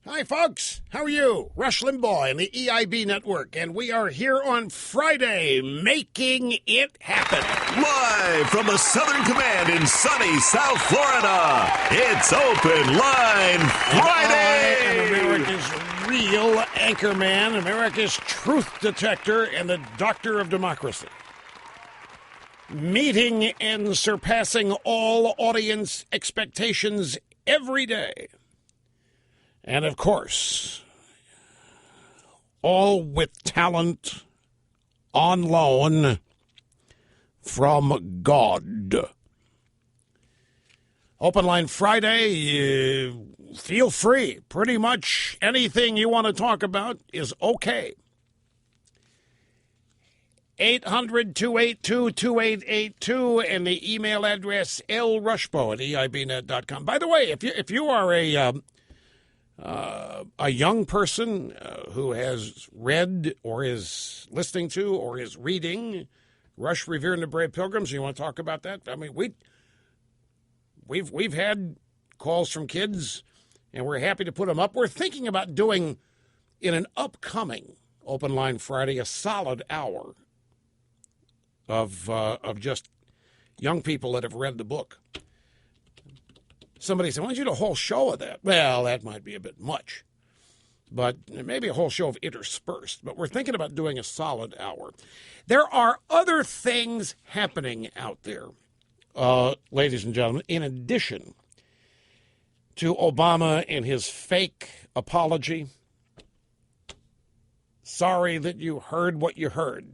Hi, folks. How are you? Rush Limbaugh and the EIB Network, and we are here on Friday, making it happen. Live from the Southern Command in sunny South Florida, it's Open Line Friday! I am America's real anchorman, America's truth detector, and the doctor of democracy. Meeting and surpassing all audience expectations every day. And, of course, all with talent on loan from God. Open Line Friday, feel free. Pretty much anything you want to talk about is okay. 800-282-2882 and the email address lrushbo@eibnet.com. By the way, if you are a young person who has read or is listening to or is reading Rush, Revere, and the Brave Pilgrims, you want to talk about that? I mean, we've had calls from kids, and we're happy to put them up. We're thinking about doing, in an upcoming Open Line Friday, a solid hour of just young people that have read the book. Somebody said, why don't you do a whole show of that? Well, that might be a bit much, but maybe a whole show of interspersed. But we're thinking about doing a solid hour. There are other things happening out there, ladies and gentlemen, in addition to Obama and his fake apology. Sorry that you heard what you heard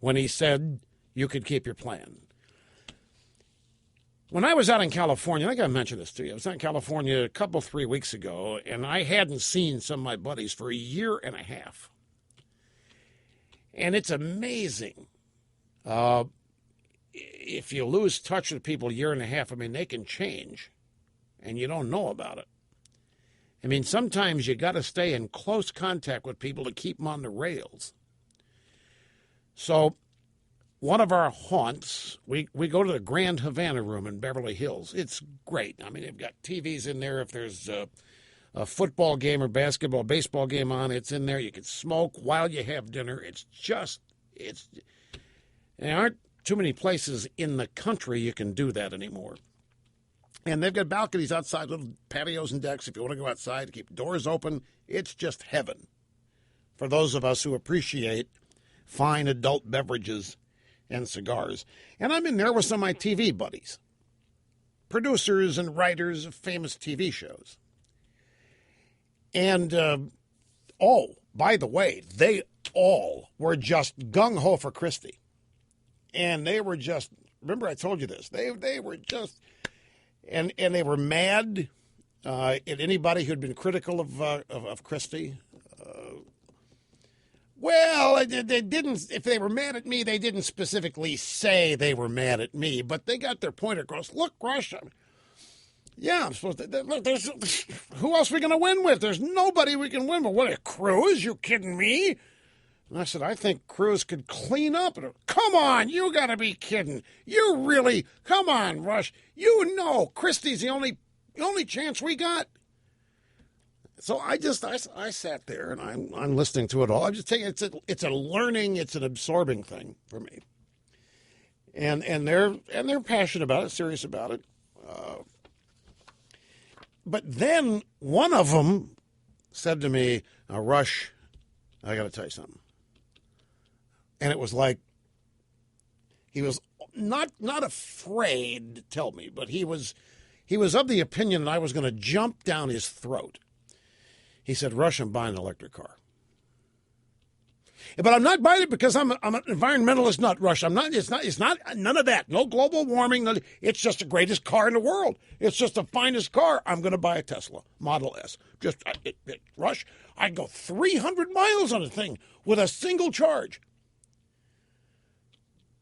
when he said you could keep your plan. When I was out in California, I think I mentioned this to you. I was out in California 3 weeks ago, and I hadn't seen some of my buddies for a year and a half. And it's amazing. If you lose touch with people a year and a half, I mean, they can change, and you don't know about it. I mean, sometimes you got to stay in close contact with people to keep them on the rails. So one of our haunts, we go to the Grand Havana Room in Beverly Hills. It's great. I mean, they've got TVs in there. If there's a football game or basketball, baseball game on, it's in there. You can smoke while you have dinner. There aren't too many places in the country you can do that anymore. And they've got balconies outside, little patios and decks if you want to go outside to keep doors open. It's just heaven for those of us who appreciate fine adult beverages and cigars. And I'm in there with some of my TV buddies, producers and writers of famous TV shows. And, by the way, they all were just gung-ho for Christie. And they were just, remember I told you this, they were just, and they were mad at anybody who'd been critical of Christie. Well, they didn't. If they were mad at me, they didn't specifically say they were mad at me, but they got their point across. Look, Rush, I'm supposed to. Look, who else are we going to win with? There's nobody we can win with. What, a Cruz? You kidding me? And I said, I think Cruz could clean up. Come on, you got to be kidding. You really? Come on, Rush. You know, Christie's the only chance we got. So I sat there and I'm listening to it all. I'm just taking it's a learning, it's an absorbing thing for me. And they're passionate about it, serious about it. But then one of them said to me, Rush, I got to tell you something. And it was like he was not afraid to tell me, but he was of the opinion that I was going to jump down his throat. He said, Rush, I'm buying an electric car. But I'm not buying it because I'm an environmentalist nut, Rush. I'm not. It's not none of that. No global warming. It's just the greatest car in the world. It's just the finest car. I'm going to buy a Tesla Model S. Rush, I'd go 300 miles on a thing with a single charge.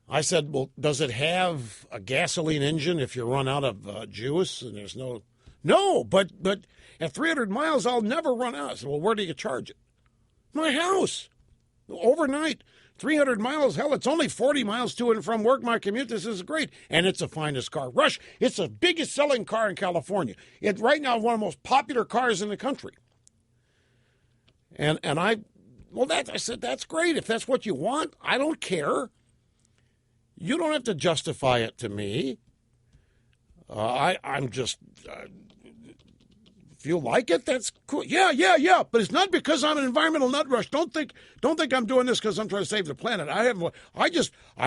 I said, well, does it have a gasoline engine if you run out of juice and there's no... No, but at 300 miles, I'll never run out. I said, well, where do you charge it? My house. Overnight. 300 miles? Hell, it's only 40 miles to and from work. My commute, this is great. And it's the finest car. Rush, it's the biggest selling car in California. It's right now one of the most popular cars in the country. And I said, that's great. If that's what you want, I don't care. You don't have to justify it to me. I'm just, if you like it, that's cool. Yeah. But it's not because I'm an environmental nut rush. Don't think I'm doing this because I'm trying to save the planet. I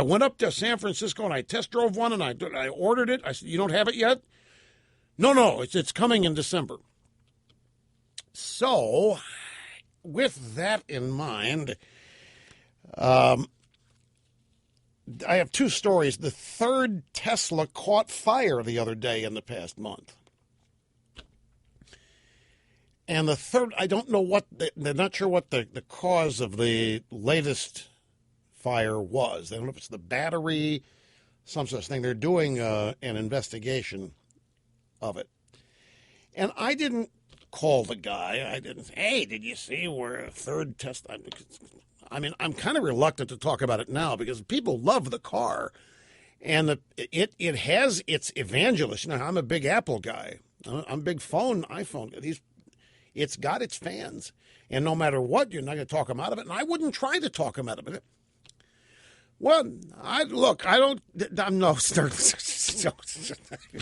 went up to San Francisco and I test drove one and I ordered it. I said, you don't have it yet? No, it's coming in December. So, with that in mind, I have two stories. The third Tesla caught fire the other day in the past month. And the third, I don't know they're not sure what the cause of the latest fire was. They don't know if it's the battery, some such thing. They're doing an investigation of it. And I didn't call the guy. I didn't say, hey, did you see where a third Tesla? I mean, I'm kind of reluctant to talk about it now because people love the car. And it has its evangelists. Now, I'm a big Apple guy. I'm a big iPhone. It's got its fans. And no matter what, you're not going to talk them out of it. And I wouldn't try to talk them out of it. Well, I'm no start.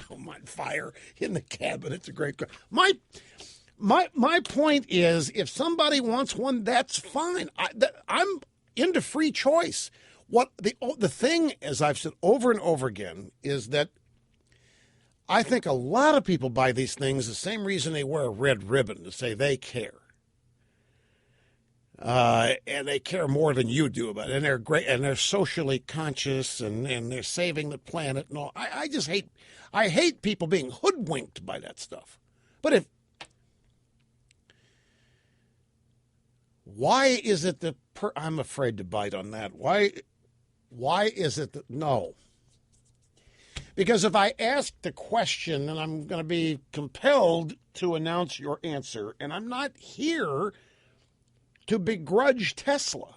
I'm on fire in the cabin. It's a great car. My point is, if somebody wants one, that's fine. I'm into free choice. What the thing, as I've said over and over again, is that I think a lot of people buy these things the same reason they wear a red ribbon, to say they care. And they care more than you do about it. And they're great, and they're socially conscious, and they're saving the planet. No, I just hate people being hoodwinked by that stuff. But why is it that I'm afraid to bite on that? Why is it that no? Because if I ask the question, then I'm going to be compelled to announce your answer, and I'm not here to begrudge Tesla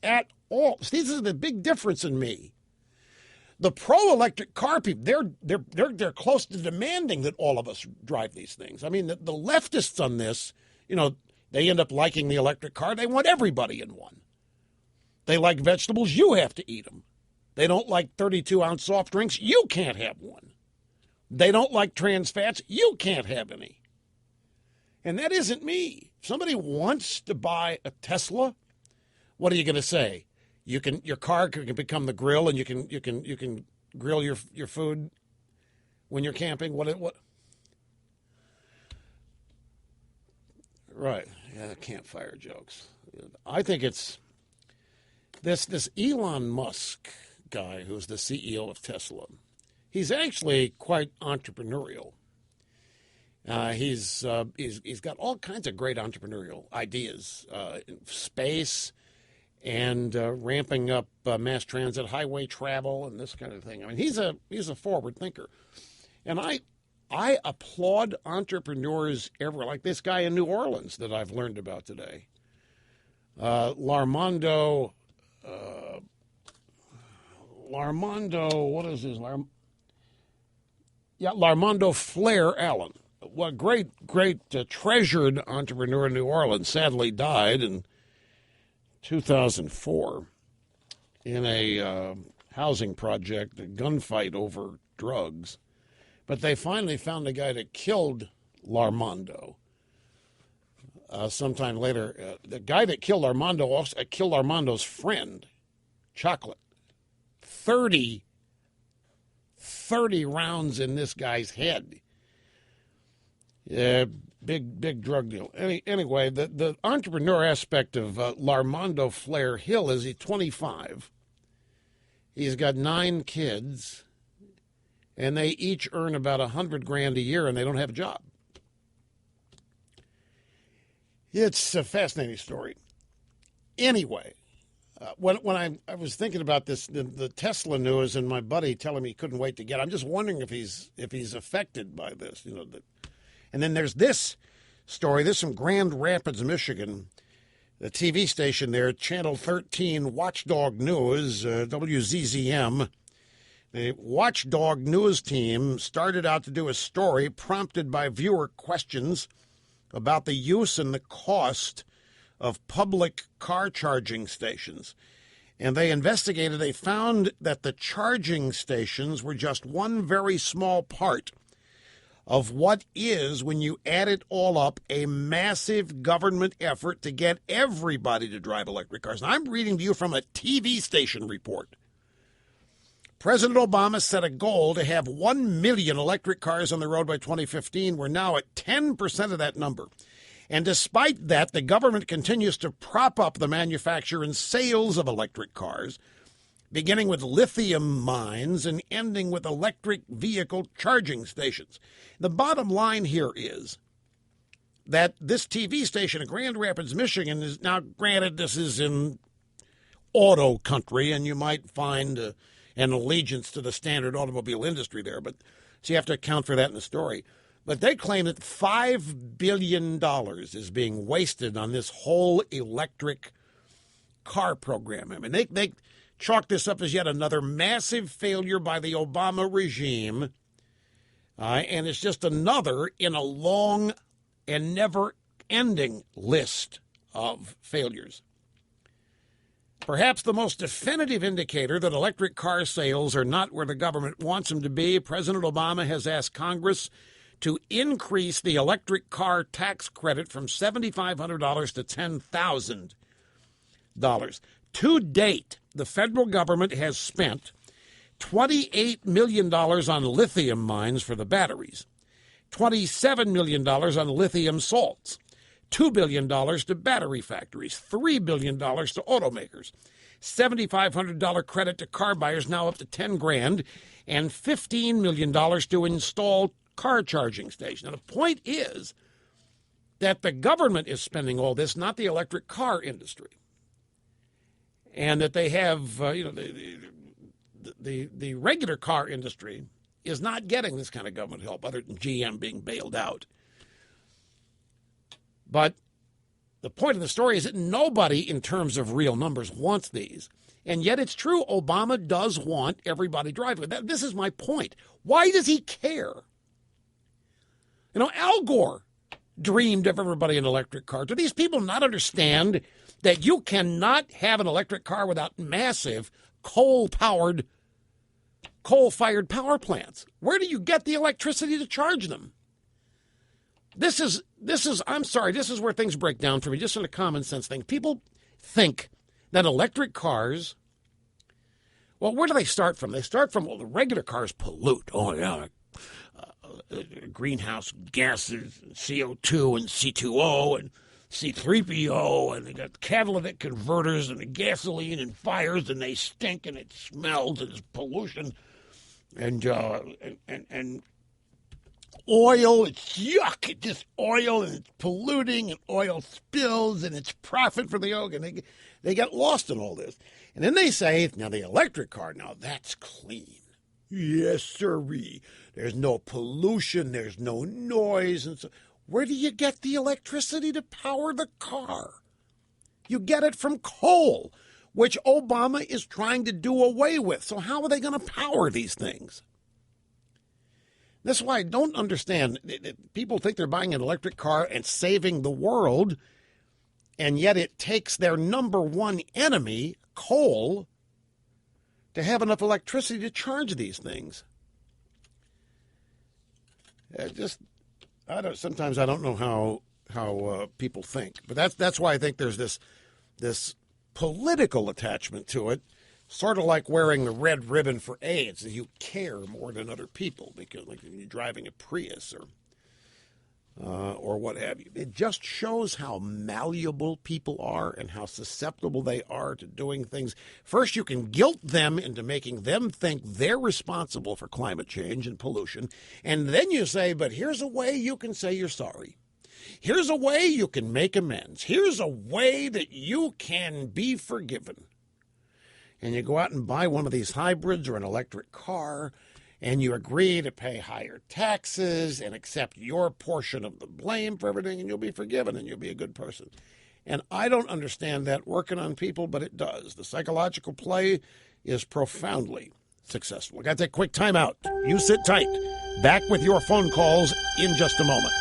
at all. See, this is the big difference in me. The pro-electric car people, they're close to demanding that all of us drive these things. I mean, the leftists on this, they end up liking the electric car. They want everybody in one. They like vegetables. You have to eat them. They don't like 32-ounce soft drinks. You can't have one. They don't like trans fats. You can't have any. And that isn't me. If somebody wants to buy a Tesla, what are you going to say? Your car can become the grill, and you can grill your food when you're camping. What? Right. Yeah, campfire jokes. I think it's this Elon Musk guy who's the CEO of Tesla. He's actually quite entrepreneurial. He's got all kinds of great entrepreneurial ideas, space, and ramping up mass transit, highway travel, and this kind of thing. I mean, he's a forward thinker, and I applaud entrepreneurs everywhere. Like this guy in New Orleans that I've learned about today, Larmondo. What is his Larmondo Flair Allen. What great treasured entrepreneur in New Orleans. Sadly died in 2004 in a housing project, a gunfight over drugs. But they finally found the guy that killed Larmondo. Sometime later, the guy that killed Larmondo also killed Larmondo's friend, Chocolate. 30 rounds in this guy's head. Yeah, big drug deal. Anyway, the entrepreneur aspect of Larmondo Flair Hill is he's 25. He's got 9 kids, and they each earn about $100,000 a year, and they don't have a job. It's a fascinating story. Anyway, when I was thinking about this, the Tesla news, and my buddy telling me he couldn't wait to get, I'm just wondering if he's affected by this, And then there's this story. This is from Grand Rapids, Michigan. the TV station there, Channel 13 Watchdog News, WZZM. The Watchdog News team started out to do a story prompted by viewer questions about the use and the cost of public car charging stations. And they investigated, they found that the charging stations were just one very small part of what is, when you add it all up, a massive government effort to get everybody to drive electric cars. Now, I'm reading to you from a TV station report. President Obama set a goal to have 1 million electric cars on the road by 2015. We're now at 10% of that number. And despite that, the government continues to prop up the manufacture and sales of electric cars, beginning with lithium mines and ending with electric vehicle charging stations. The bottom line here is that this TV station in Grand Rapids, Michigan, is now, granted, this is in auto country, and you might find an allegiance to the standard automobile industry there, but so you have to account for that in the story. But they claim that $5 billion is being wasted on this whole electric car program. I mean, they chalk this up as yet another massive failure by the Obama regime, and it's just another in a long and never-ending list of failures. Perhaps the most definitive indicator that electric car sales are not where the government wants them to be, President Obama has asked Congress to increase the electric car tax credit from $7,500 to $10,000. To date, the federal government has spent $28 million on lithium mines for the batteries, $27 million on lithium salts, $2 billion to battery factories, $3 billion to automakers, $7,500 credit to car buyers, now up to $10,000, and $15 million to install car charging stations. Now, the point is that the government is spending all this, not the electric car industry. And that they have, the regular car industry is not getting this kind of government help, other than GM being bailed out. But the point of the story is that nobody, in terms of real numbers, wants these. And yet it's true, Obama does want everybody driving. This is my point. Why does he care? You know, Al Gore dreamed of everybody in electric cars. Do these people not understand that you cannot have an electric car without massive coal-fired power plants? Where do you get the electricity to charge them? This is where things break down for me, just in a common sense thing. People think that electric cars, well, where do they start from? They start from, well, the regular cars pollute. Oh, yeah, greenhouse gases, CO2 and C2O and C3PO, and they got catalytic converters and the gasoline and fires, and they stink and it smells and it's pollution, and oil, it's yuck, it's just oil and it's polluting and oil spills and it's profit for the oil, and they get lost in all this. And then they say, now the electric car, now that's clean. Yes, sirree. There's no pollution, there's no noise, and so where do you get the electricity to power the car? You get it from coal, which Obama is trying to do away with. So how are they going to power these things? That's why I don't understand. People think they're buying an electric car and saving the world, and yet it takes their number one enemy, coal, to have enough electricity to charge these things. Sometimes I don't know how people think, but that's why I think there's this political attachment to it, sort of like wearing the red ribbon for AIDS. You care more than other people because, like, you're driving a Prius or what have you. It just shows how malleable people are and how susceptible they are to doing things. First, you can guilt them into making them think they're responsible for climate change and pollution. And then you say, but here's a way you can say you're sorry. Here's a way you can make amends. Here's a way that you can be forgiven. And you go out and buy one of these hybrids or an electric car, and you agree to pay higher taxes and accept your portion of the blame for everything, and you'll be forgiven and you'll be a good person. And I don't understand that working on people, but it does. The psychological play is profoundly successful. I got to take a quick time out. You sit tight. Back with your phone calls in just a moment.